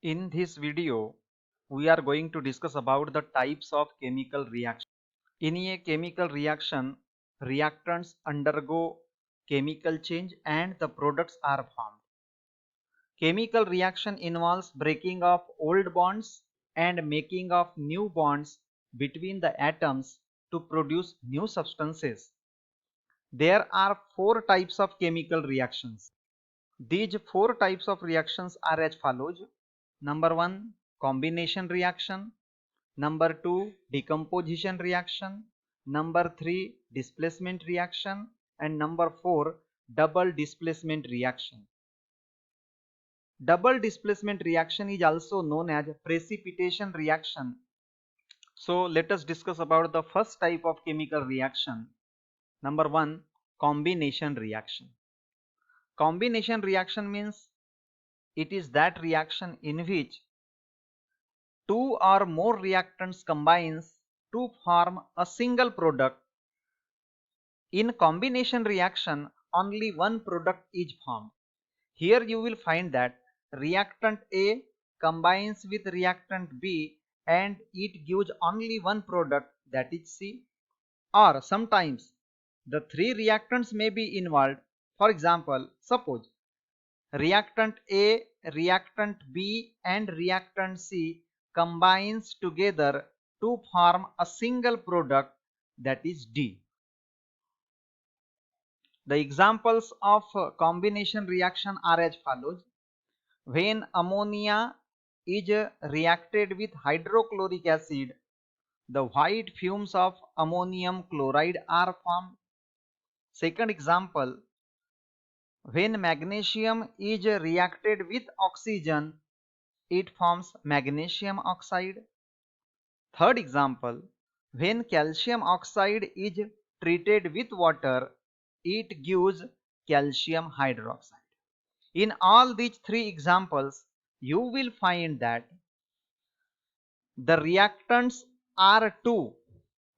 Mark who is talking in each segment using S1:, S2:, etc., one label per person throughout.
S1: In this video, we are going to discuss about the types of chemical reaction. In a chemical reaction, reactants undergo chemical change and the products are formed. Chemical reaction involves breaking of old bonds and making of new bonds between the atoms to produce new substances. There are four types of chemical reactions. These four types of reactions are as follows. Number one, combination reaction. Number two, decomposition reaction. Number three, displacement reaction. And number four, double displacement reaction. Double displacement reaction is also known as precipitation reaction. So let us discuss about the first type of chemical reaction. Number one, combination reaction. Combination reaction means it is that reaction in which two or more reactants combines to form a single product. In combination reaction, only one product is formed. Here you will find that reactant A combines with reactant B and it gives only one product, that is C. Or sometimes the three reactants may be involved. For example, suppose reactant A, reactant B and reactant C combines together to form a single product, that is D. The examples of combination reaction are as follows. When ammonia is reacted with hydrochloric acid, the white fumes of ammonium chloride are formed. Second example, when magnesium is reacted with oxygen, it forms magnesium oxide. Third example, when calcium oxide is treated with water, it gives calcium hydroxide. In all these three examples, you will find that the reactants are two,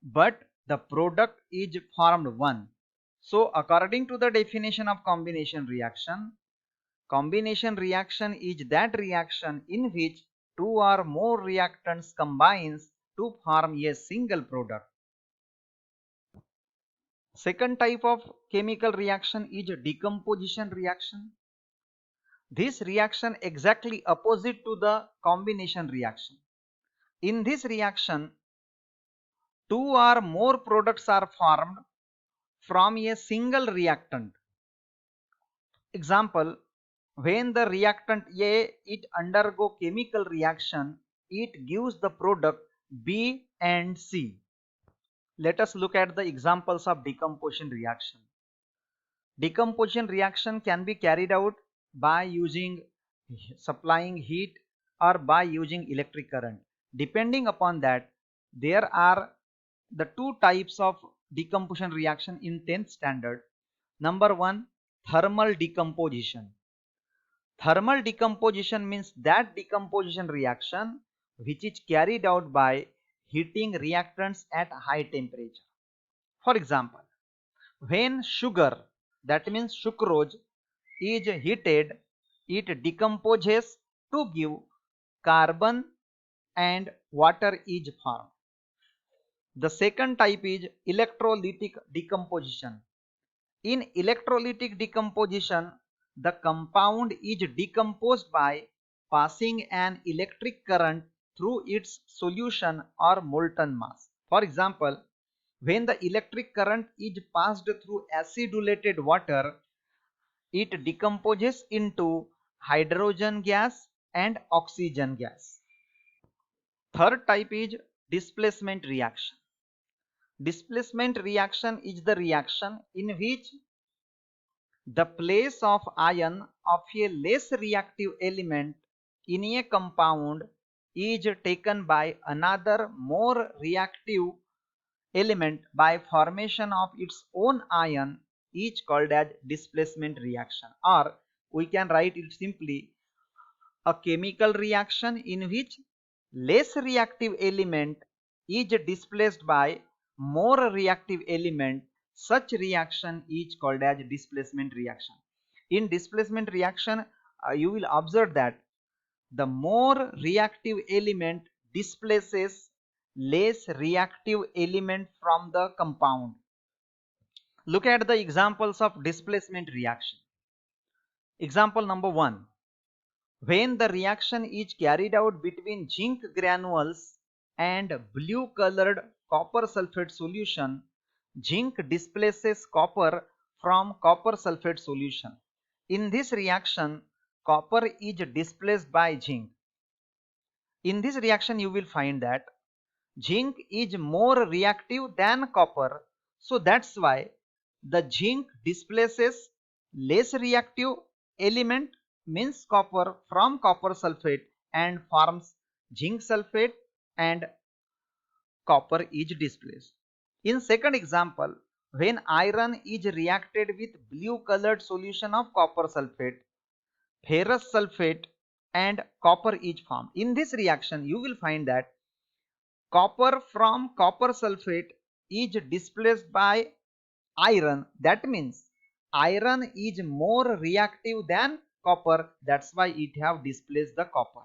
S1: but the product is formed one. So according to the definition of combination reaction is that reaction in which two or more reactants combines to form a single product. Second type of chemical reaction is decomposition reaction. This reaction exactly opposite to the combination reaction. In this reaction, two or more products are formed from a single reactant. Example, when the reactant A it undergo chemical reaction, it gives the product B and C. Let us look at the examples of decomposition reaction. Decomposition reaction can be carried out by supplying heat or by using electric current. Depending upon that, there are the two types of decomposition reaction in 10th standard. Number one, thermal decomposition. Thermal decomposition means that decomposition reaction which is carried out by heating reactants at high temperature. For example, when sugar, that means sucrose, is heated, it decomposes to give carbon and water is formed. The second type is electrolytic decomposition. In electrolytic decomposition, the compound is decomposed by passing an electric current through its solution or molten mass. For example, when the electric current is passed through acidulated water, it decomposes into hydrogen gas and oxygen gas. Third type is displacement reaction. Displacement reaction is the reaction in which the place of ion of a less reactive element in a compound is taken by another more reactive element by formation of its own ion is called as displacement reaction, or we can write it simply a chemical reaction in which less reactive element is displaced by more reactive element. Such reaction is called as displacement reaction. In displacement reaction, you will observe that the more reactive element displaces less reactive element from the compound. Look at the examples of displacement reaction. Example number 1. When the reaction is carried out between zinc granules and blue colored copper sulfate solution, zinc displaces copper from copper sulfate solution. In this reaction, copper is displaced by zinc. In this reaction, you will find that zinc is more reactive than copper, so that's why the zinc displaces less reactive element, means copper, from copper sulfate and forms zinc sulfate, and copper is displaced. In second example, when iron is reacted with blue colored solution of copper sulfate, ferrous sulfate and copper is formed. In this reaction, you will find that copper from copper sulfate is displaced by iron. That means iron is more reactive than copper. That's why it have displaced the copper.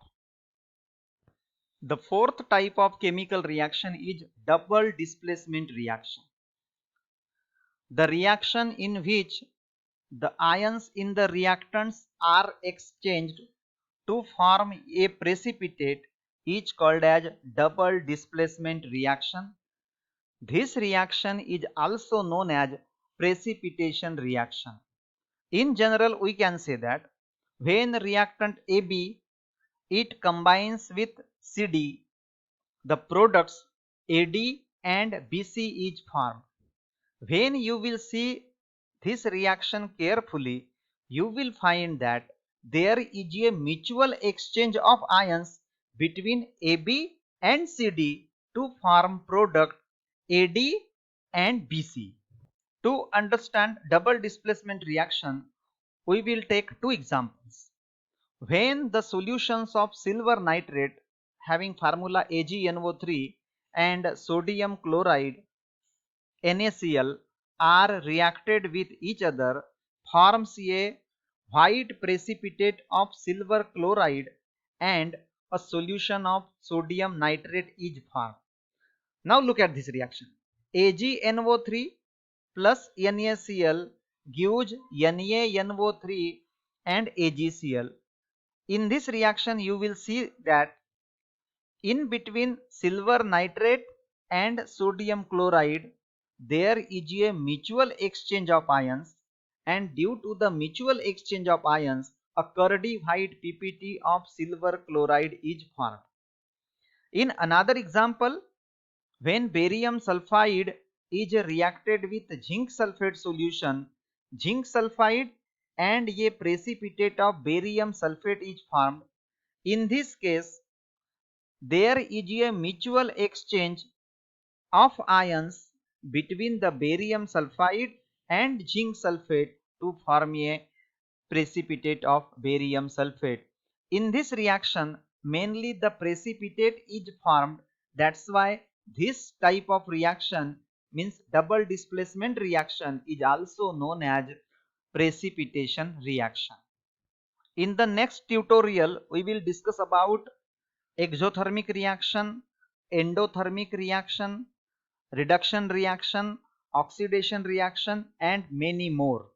S1: The fourth type of chemical reaction is double displacement reaction. The reaction in which the ions in the reactants are exchanged to form a precipitate is called as double displacement reaction. This reaction is also known as precipitation reaction. In general, we can say that when reactant AB it combines with CD, the products AD and BC is formed. When you will see this reaction carefully, you will find that there is a mutual exchange of ions between AB and CD to form product AD and BC. To understand double displacement reaction, we will take two examples. When the solutions of silver nitrate having formula AgNO3 and sodium chloride NaCl are reacted with each other, forms a white precipitate of silver chloride and a solution of sodium nitrate is formed. Now look at this reaction. AgNO3 plus NaCl gives NaNO3 and AgCl. In this reaction, you will see that in between silver nitrate and sodium chloride, there is a mutual exchange of ions, and due to the mutual exchange of ions, a curdy white PPT of silver chloride is formed. In another example, when barium sulfide is reacted with zinc sulfate solution, zinc sulfide and a precipitate of barium sulfate is formed. In this case, there is a mutual exchange of ions between the barium sulfide and zinc sulfate to form a precipitate of barium sulfate. In this reaction, mainly the precipitate is formed. That's why this type of reaction, means double displacement reaction, is also known as precipitation reaction. In the next tutorial, we will discuss about exothermic reaction, endothermic reaction, reduction reaction, oxidation reaction, and many more.